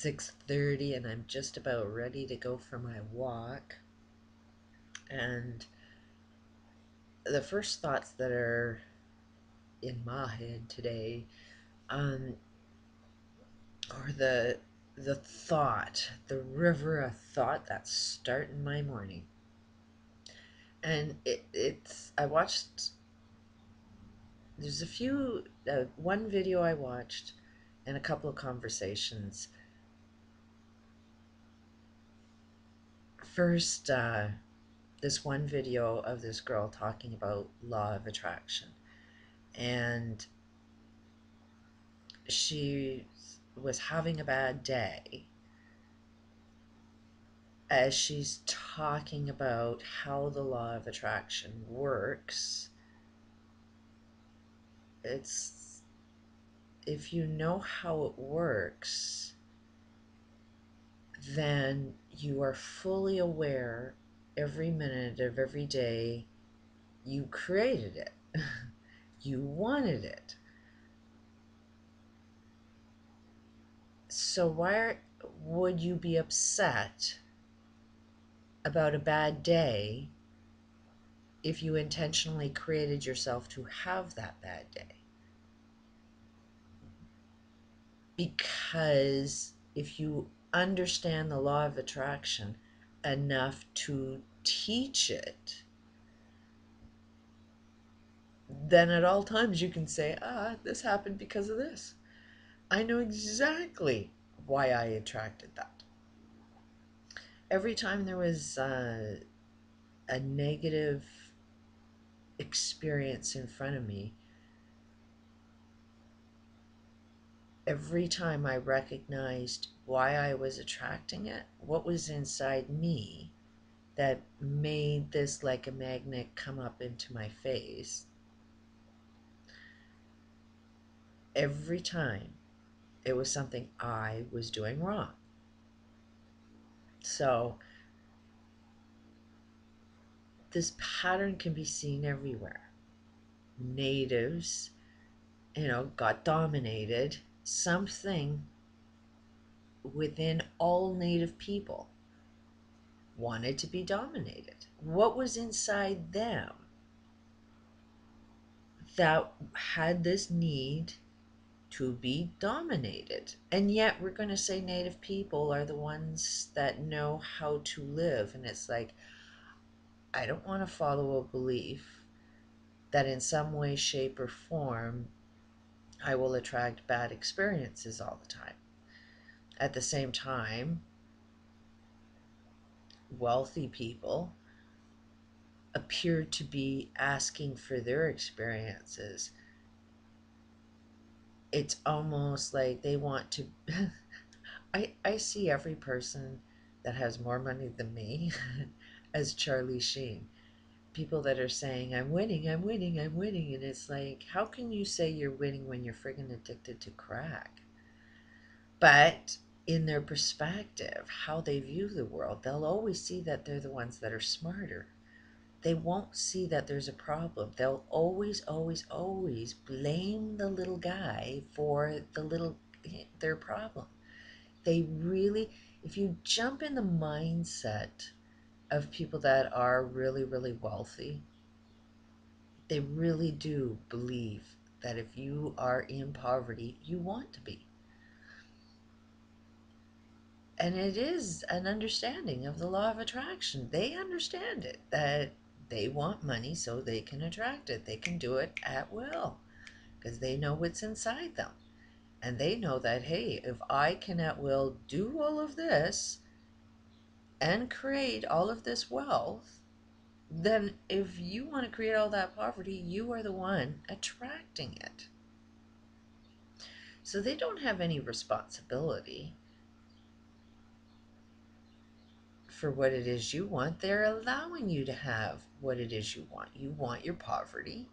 6:30 and I'm just about ready to go for my walk. And the first thoughts that are in my head today um, are the river of thought that's starting my morning. And I watched, there's one video I watched and a couple of conversations. First, this one video of this girl talking about law of attraction, and she was having a bad day as she's talking about how the law of attraction works. It's, if you know how it works, then you are fully aware every minute of every day you created it. You wanted it. So why would you be upset about a bad day if you intentionally created yourself to have that bad day? Because if you understand the law of attraction enough to teach it, then at all times you can say, this happened because of this. I know exactly why I attracted that. Every time there was a negative experience in front of me, every time I recognized why I was attracting it, what was inside me that made this like a magnet come up into my face, every time it was something I was doing wrong. So this pattern can be seen everywhere. Natives, got dominated. Something within all native people wanted to be dominated. What was inside them that had this need to be dominated? And yet we're going to say native people are the ones that know how to live. And it's like, I don't want to follow a belief that in some way, shape, or form I will attract bad experiences all the time. At the same time, wealthy people appear to be asking for their experiences. It's almost like they want to. I see every person that has more money than me as Charlie Sheen. People that are saying, I'm winning, I'm winning, I'm winning. And it's like, how can you say you're winning when you're friggin' addicted to crack? But in their perspective, how they view the world, they'll always see that they're the ones that are smarter. They won't see that there's a problem. They'll always, always, always blame the little guy for their problem. They really, if you jump in the mindset of people that are really, really wealthy, they really do believe that if you are in poverty, you want to be. And it is an understanding of the law of attraction. They understand it, that they want money so they can attract it. They can do it at will because they know what's inside them. And they know that, hey, if I can at will do all of this and create all of this wealth, then if you want to create all that poverty, you are the one attracting it. So they don't have any responsibility for what it is you want. They're allowing you to have what it is you want. You want your poverty.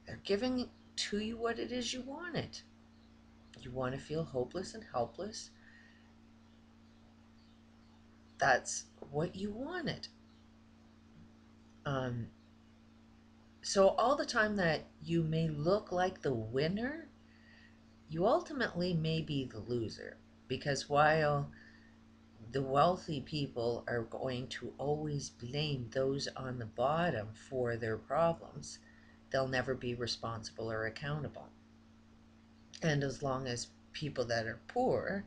They're giving to you what it is you wanted. You want to feel hopeless and helpless. That's what you wanted. So all the time that you may look like the winner, you ultimately may be the loser. Because while the wealthy people are going to always blame those on the bottom for their problems, they'll never be responsible or accountable. And as long as people that are poor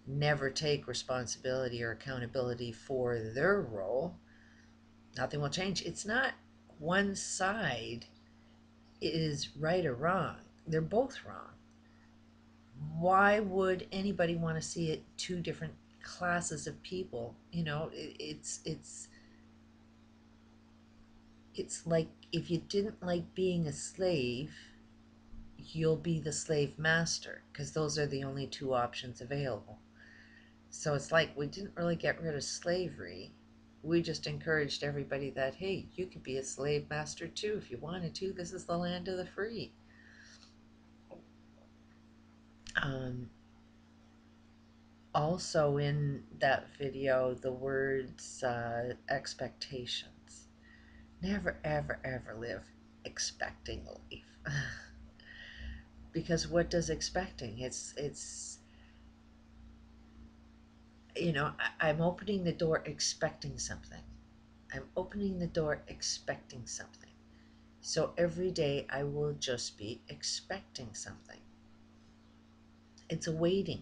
never take responsibility or accountability for their role, nothing will change. It's not one side is right or wrong, they're both wrong. Why would anybody want to see it two different classes of people? You know, it's like if you didn't like being a slave, you'll be the slave master, because those are the only two options available. So it's like we didn't really get rid of slavery. We just encouraged everybody that, hey, you could be a slave master too if you wanted to. This is the land of the free. Um, Also in that video, the words expectations. Never, ever, ever live expecting life. Because what does expecting? It's you know, I'm opening the door expecting something. I'm opening the door expecting something. So every day I will just be expecting something. It's a waiting.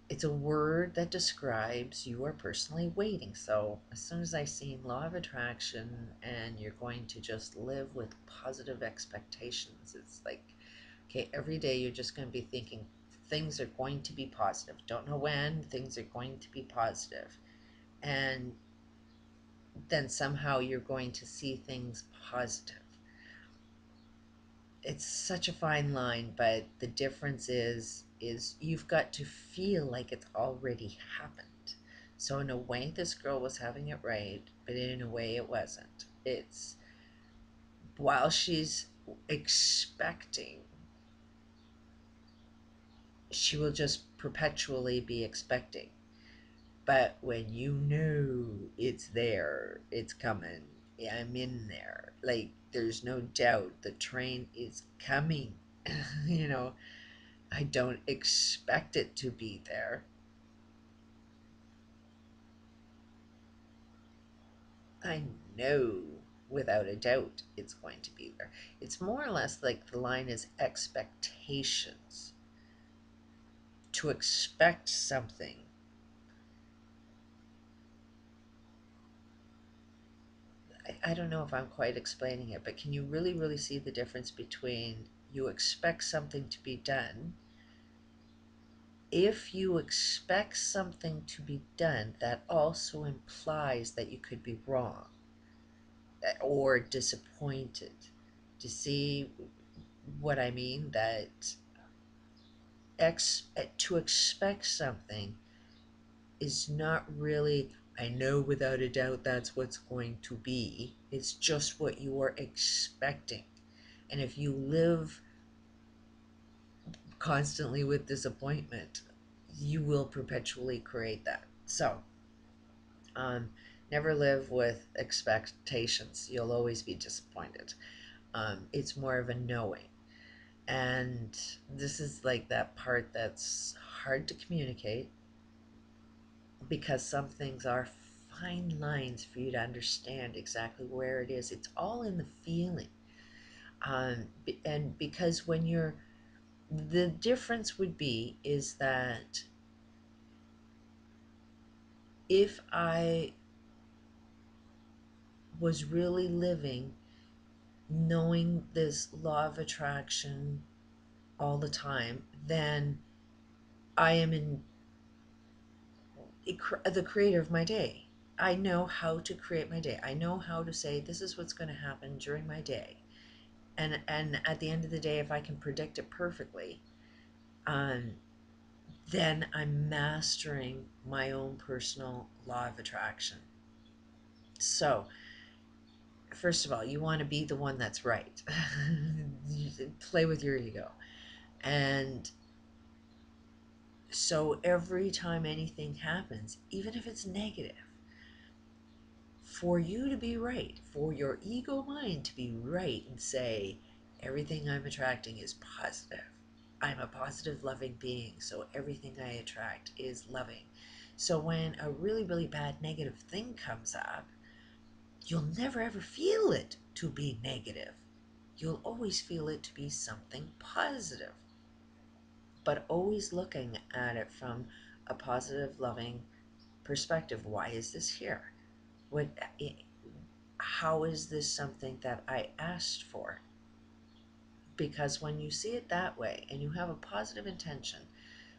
It's a word that describes you are personally waiting. So as soon as I see law of attraction and you're going to just live with positive expectations, it's like, okay, every day you're just going to be thinking things are going to be positive. Don't know when, things are going to be positive. And then somehow you're going to see things positive. It's such a fine line, but the difference is you've got to feel like it's already happened. So in a way this girl was having it right, but in a way it wasn't. It's while she's expecting, she will just perpetually be expecting. But when you know it's there, it's coming, I'm in there. Like there's no doubt the train is coming. You know, I don't expect it to be there. I know without a doubt it's going to be there. It's more or less like the line is expectations. To expect something. I don't know if I'm quite explaining it, but can you really, really see the difference between you expect something to be done? If you expect something to be done, that also implies that you could be wrong or disappointed. Do you see what I mean? That to expect something is not really, I know without a doubt that's what's going to be. It's just what you are expecting. And if you live constantly with disappointment, you will perpetually create that. So, um, never live with expectations. You'll always be disappointed. It's more of a knowing. And this is like that part that's hard to communicate because some things are fine lines for you to understand exactly where it is. It's all in the feeling. And because when you're, the difference would be is that if I was really living knowing this law of attraction all the time, then I am in the creator of my day. I know how to create my day. I know how to say this is what's going to happen during my day, and at the end of the day, if I can predict it perfectly, um, then I'm mastering my own personal law of attraction. So, first of all, you want to be the one that's right. Play with your ego, and so every time anything happens, even if it's negative, for you to be right, for your ego mind to be right and say, everything I'm attracting is positive, I'm a positive, loving being, so everything I attract is loving. So when a really, really bad negative thing comes up, you'll never ever feel it to be negative. You'll always feel it to be something positive, but always looking at it from a positive, loving perspective. Why is this here? What? How is this something that I asked for? Because when you see it that way and you have a positive intention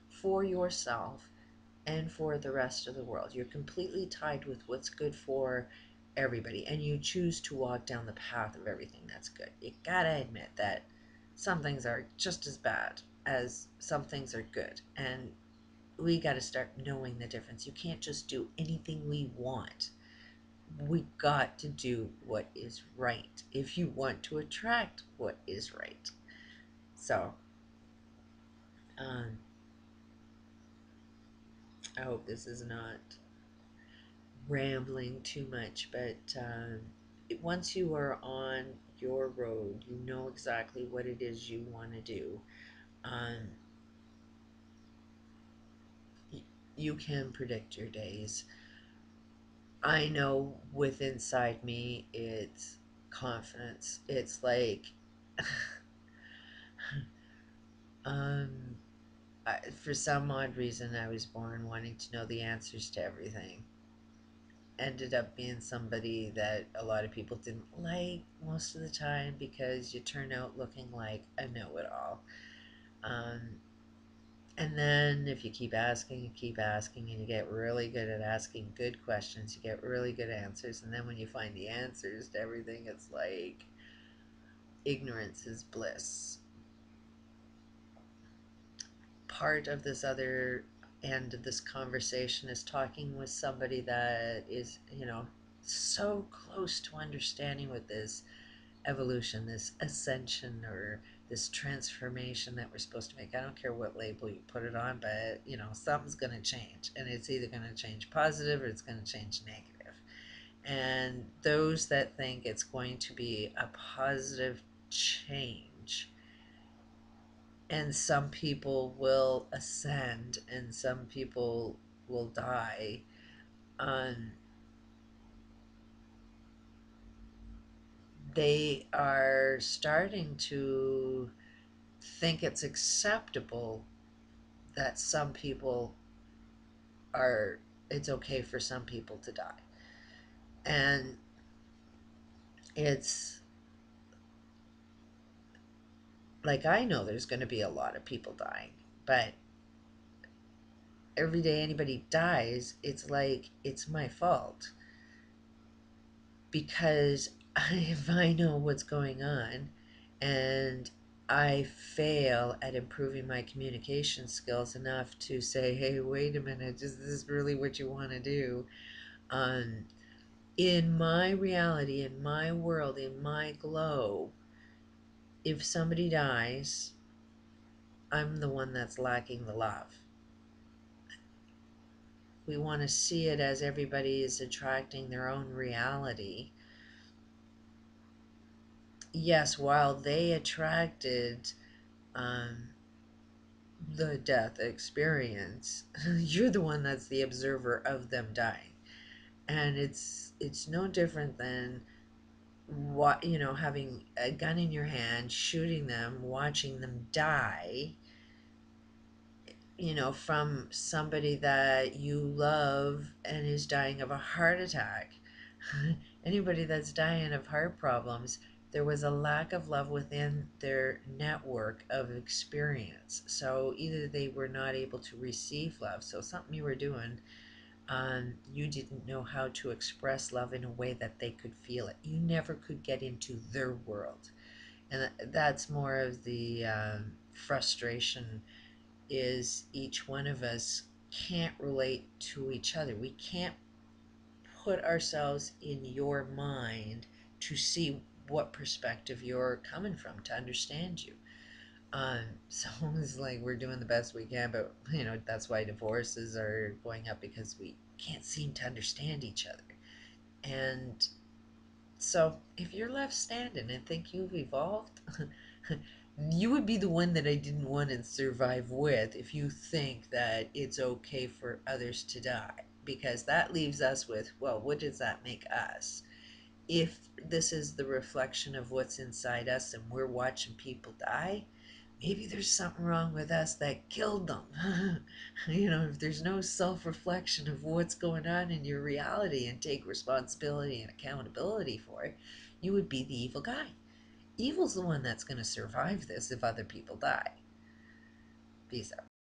for yourself and for the rest of the world, you're completely tied with what's good for everybody, and you choose to walk down the path of everything that's good. You gotta admit that some things are just as bad as some things are good, and we gotta start knowing the difference. You can't just do anything we want. We got to do what is right if you want to attract what is right. So, um, I hope this is not rambling too much, but once you are on your road, you know exactly what it is you want to do. Um, you can predict your days. I know with inside me, it's confidence. It's like, um, for some odd reason, I was born wanting to know the answers to everything. Ended up being somebody that a lot of people didn't like most of the time because you turn out looking like a know-it-all. Um, and then if you keep asking, and you get really good at asking good questions, you get really good answers. And then when you find the answers to everything, it's like ignorance is bliss. Part of this other end of this conversation is talking with somebody that is, so close to understanding what this evolution, this ascension, or this transformation that we're supposed to make. I don't care what label you put it on, but something's going to change, and it's either going to change positive or it's going to change negative. And those that think it's going to be a positive change, and some people will ascend and some people will die, um, they are starting to think it's acceptable that some people are, it's okay for some people to die. And it's like, I know there's going to be a lot of people dying, but every day anybody dies, it's like it's my fault because if I know what's going on and I fail at improving my communication skills enough to say, hey, wait a minute, is this really what you want to do? Um, in my reality, in my world, in my globe, if somebody dies, I'm the one that's lacking the love. We want to see it as everybody is attracting their own reality. Yes, while they attracted um, the death experience, you're the one that's the observer of them dying. And it's no different than what, having a gun in your hand, shooting them, watching them die, from somebody that you love and is dying of a heart attack. Anybody that's dying of heart problems, there was a lack of love within their network of experience. So either they were not able to receive love, so something you were doing, you didn't know how to express love in a way that they could feel it. You never could get into their world. And that's more of the frustration, is each one of us can't relate to each other. We can't put ourselves in your mind to see what perspective you're coming from, to understand you. So it's like we're doing the best we can, but that's why divorces are going up, because we can't seem to understand each other. And so if you're left standing and think you've evolved, You would be the one that I didn't want to survive with if you think that it's okay for others to die. Because that leaves us with, well, what does that make us? If this is the reflection of what's inside us and we're watching people die, maybe there's something wrong with us that killed them. If there's no self reflection of what's going on in your reality and take responsibility and accountability for it, you would be the evil guy. Evil's the one that's going to survive this if other people die. Peace out.